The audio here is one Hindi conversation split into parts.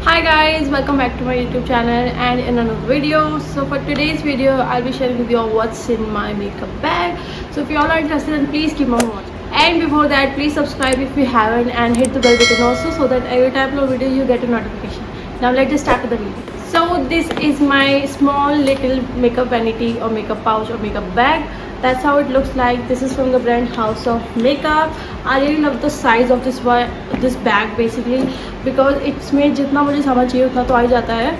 Hi guys, welcome back to my YouTube channel and in another video. So for today's video, I'll be sharing with you all what's in my makeup bag. So if you all are interested, then please keep on watching. And before that, please subscribe if you haven't and hit the bell button also so that every time I upload video, you get a notification. Now let's just start with the video. So this is my small little makeup vanity or makeup pouch or makeup bag. That's how it looks like. This is from the brand House of Makeup. I really love the size of this bag basically because it's made जितना मुझे सामान चाहिए उतना तो आ ही जाता है.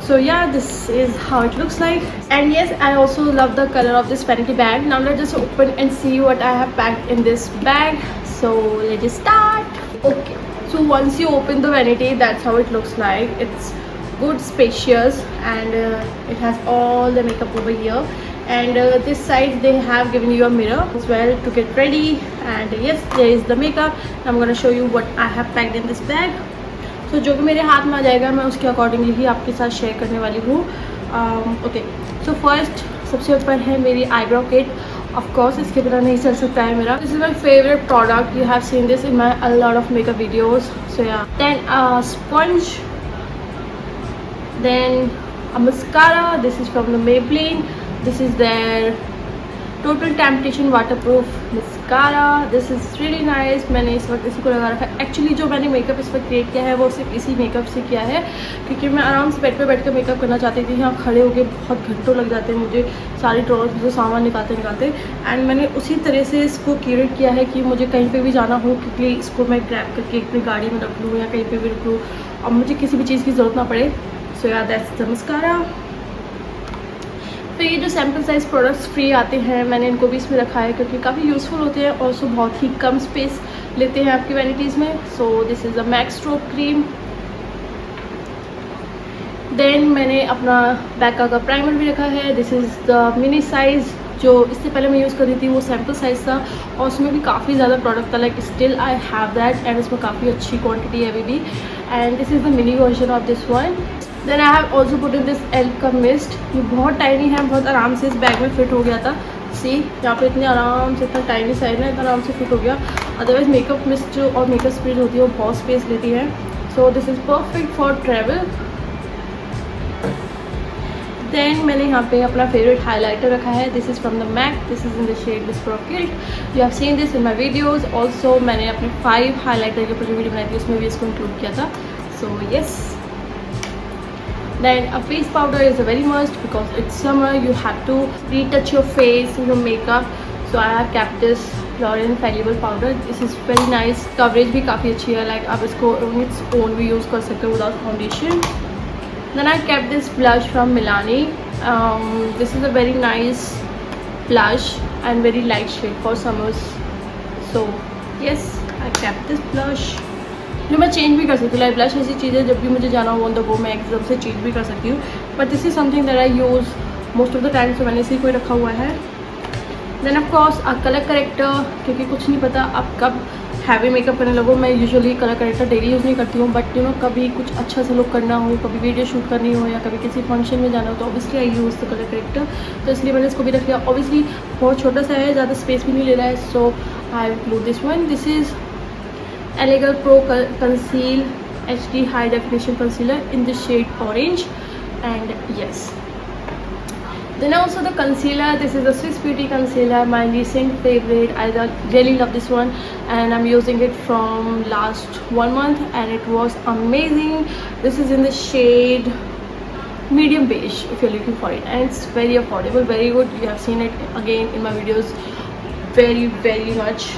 So yeah, this is how it looks like. And yes, I also love the color of this vanity bag. Now let's just open and see what I have packed in this bag. So let's just start. Okay. So once you open the vanity, that's how it looks like. It's good, spacious, and it has all the makeup over here. And this side they have given you a mirror as well to get ready. And yes, there is the makeup. I'm gonna show you what I have packed in this bag. So जो भी मेरे हाथ में आ जाएगा मैं उसके अकॉर्डिंगली ही आपके साथ शेयर करने वाली हूँ. ओके, सो फर्स्ट सबसे ऊपर है मेरी आईब्रो किट. ऑफ कोर्स इसके बिना नहीं चल सकता है मेरा. This is my favourite product. You have seen this in my a lot of makeup videos. So yeah then sponge, then a mascara. This is from the Maybelline. This is their Total Temptation waterproof mascara. This is really nice. मैंने इस वक्त इसी को लगा रखा है. एक्चुअली जो मैंने मेकअप इस वक्त क्रिएट किया है वो सिर्फ इसी मेकअप से किया है क्योंकि मैं आराम से बेड पे बैठ कर मेकअप करना चाहती थी. यहाँ खड़े होकर बहुत घंटों लग जाते हैं मुझे सारी ड्रॉर्स से सामान निकालते एंड मैंने उसी तरह से इसको क्रिएट किया है कि मुझे कहीं पर भी जाना हो क्योंकि इसको मैं ग्रैब करके अपनी गाड़ी में रख लूँ या कहीं पर भी रख लूँ और मुझे किसी भी चीज़ की ज़रूरत ना पड़े. सो या दैट्स द मस्कारा. तो ये जो सैम्पल साइज़ प्रोडक्ट्स फ्री आते हैं मैंने इनको भी इसमें रखा है क्योंकि काफ़ी यूज़फुल होते हैं और सो बहुत ही कम स्पेस लेते हैं आपकी वैनिटीज़ में. So this is the max stroke cream. Then मैंने अपना बैका का प्राइमर भी रखा है. This is the mini size. जो इससे पहले मैं यूज़ कर रही थी वो सैम्पल साइज़ था और उसमें भी काफ़ी ज़्यादा प्रोडक्ट था. Like still I have that and इसमें काफ़ी अच्छी क्वांटिटी है अभी भी. And this is the mini version of this one. Then I have also put in this elf का मिस्ट. ये बहुत टाइनी है, बहुत आराम से इस बैग में फिट हो गया था. सी यहाँ पे इतने आराम से, इतना टाइनी साइज है, इतना आराम से फिट हो गया. अदरवाइज मेकअप मिस्ट जो और मेकअप स्प्रे होती है वो बहुत स्पेस लेती है. So this is perfect for travel. Then मैंने यहाँ पे अपना फेवरेट हाइलाइटर रखा है. This is from the MAC. This is in the shade whisper of gilt. You have seen this in my videos. Also मैंने अपने 5 हाइलाइटर के ऊपर जो वीडियो बनाई थी उसमें भी इसको इंक्लूड किया था. So yes. Then a face powder is a very must because it's summer. You have to retouch your face, your makeup. So I have kept this L'Oreal Infallible powder. This is very nice. Coverage भी काफ़ी अच्छी है. Like आप इसको on its own भी use कर सकते हो without foundation. Then I kept this blush from Milani. This is a very nice blush and very light shade for summers. So yes, I kept this blush. जो मैं चेंज भी कर सकती हूँ. लाइक ब्लश ऐसी चीज़ है जब भी मुझे जाना हो ऑन द गो मैं एकदम से चेंज भी कर सकती हूँ. But this is something that I use most of the time. तो मैंने इसी को रखा हुआ है. Then of course colour corrector, क्योंकि कुछ नहीं पता आप कब हैवी मेकअप करने लगो. मैं usually colour corrector daily use नहीं करती हूँ बट यू नो कभी कुछ अच्छा सा लुक करना हो, कभी वीडियो शूट करनी हो या कभी किसी फंक्शन में जाना हो तो obviously I use the colour corrector. तो इसलिए मैंने इसको भी रख लिया. ऑब्वियसली बहुत छोटा सा है, ज़्यादा स्पेस भी नहीं ले रहा है. So I include this one. This is Elegant Pro Conceal HD High Definition Concealer in the shade orange. And yes, then also the concealer. This is the Swiss Beauty concealer, my recent favorite. I really love this one and I'm using it from last 1 month and it was amazing. This is in the shade medium beige if you're looking for it, and it's very affordable, very good. You have seen it again in my videos very much.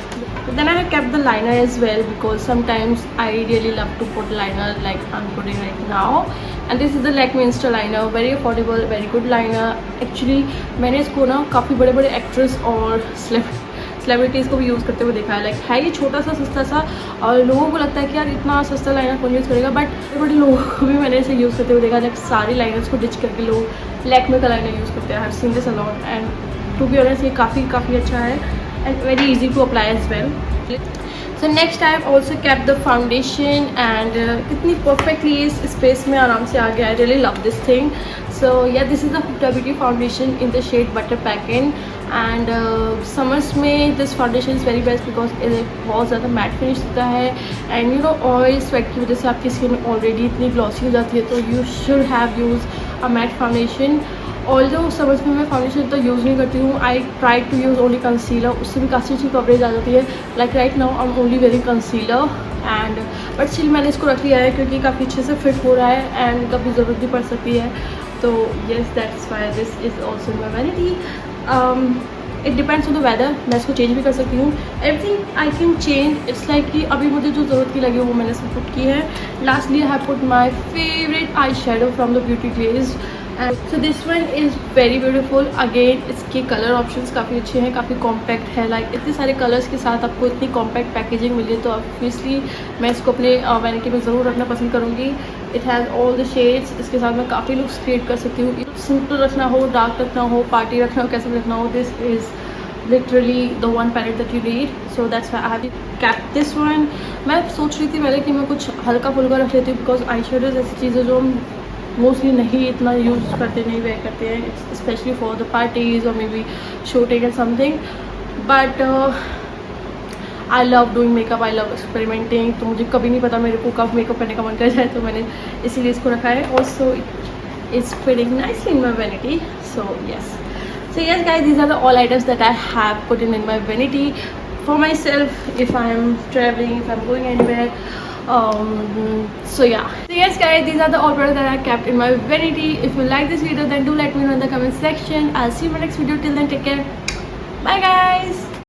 Then I have kept the liner as well because sometimes I really love to put liner like I'm putting right now. And this is the Lakme Insta liner. Very affordable, very good liner. Actually मैंने इसको ना काफ़ी बड़े बड़े एक्ट्रेस और सेलिब्रिटीज़ को भी यूज़ करते हुए देखा है. लाइक है ये छोटा सा सस्ता सा और लोगों को लगता है कि यार इतना सस्ता लाइनर कौन यूज़ करेगा. बट बड़े लोगों को भी मैंने इसे यूज़ करते हुए देखा. लाइक सारी लाइनर्स को डिच करके लोग लैक्मे का लाइनर यूज़ करते हैं. I have seen this a lot and to be honest ये काफ़ी अच्छा है and very easy to apply as well. So next I have also kept the foundation and इतनी perfectly इस space में आराम से आ गया. I really love this thing. So yeah, this is the Huda Beauty foundation in the shade Butter Pack In. And summers में this foundation is very best because बहुत ज़्यादा मैट फिनिश देता है and you know oil sweat की वजह से आपकी स्किन ऑलरेडी इतनी ग्लॉसी हो जाती है, तो you should have use a matte foundation. Although summers में मैं फाउंडेशन तो यूज़ नहीं करती हूँ, I try to use only concealer, उससे भी काफ़ी अच्छी कवरेज आ जाती है। Like right now I am only wearing concealer and but still मैंने इसको रख लिया है क्योंकि काफ़ी अच्छे से फिट हो रहा है एंड कभी ज़रूरत भी पड़ सकती है, तो yes that's why this is also my vanity. It depends on the weather, मैं इसको चेंज भी कर सकती हूँ, everything I can change. It's like कि अभी मुझे जो ज़रूरत की लगी वो मैंने इसमें पुट की है। Lastly I have put my favourite eye shadow from the beauty glaze and so this one is very beautiful. Again इसके कलर ऑप्शंस काफ़ी अच्छे हैं, काफ़ी कॉम्पैक्ट है, लाइक इतने सारे कलर्स के साथ आपको इतनी कॉम्पैक्ट पैकेजिंग मिली है, तो ऑब्वियसली मैं इसको अपने वैनिटी में ज़रूर रखना पसंद करूँगी। It has all the shades, इसके साथ मैं काफ़ी लुक्स क्रिएट कर सकती हूँ, सिंपल रखना हो, डार्क रखना हो, पार्टी रखना हो, कैसे भी रखना हो, this is literally the one palette that you need, so that's why I have kept this one. मैं सोच रही थी पहले कि मैं कुछ हल्का फुल्का रख लेती हूँ बिकॉज आई शेडोज ऐसी चीज़ें जो मोस्टली नहीं इतना यूज़ करते, नहीं वेयर करते हैं, स्पेशली फॉर द पार्टीज़ और may be shooting and something, but I love doing makeup, I love experimenting, तो मुझे कभी नहीं पता मेरे को कब मेकअप करने का मन कर जाए, तो मैंने इसीलिए इसको रखा है। Also it's fitting nicely in my vanity, so yes. So yes guys, these are the all items that I have put in my vanity for myself if I am traveling, if I'm going anywhere. So yeah. So yes guys, these are the all products that I kept in my vanity. If you like this video then do let me know in the comment section. I'll see you in my next video. Till then, take care. Bye guys.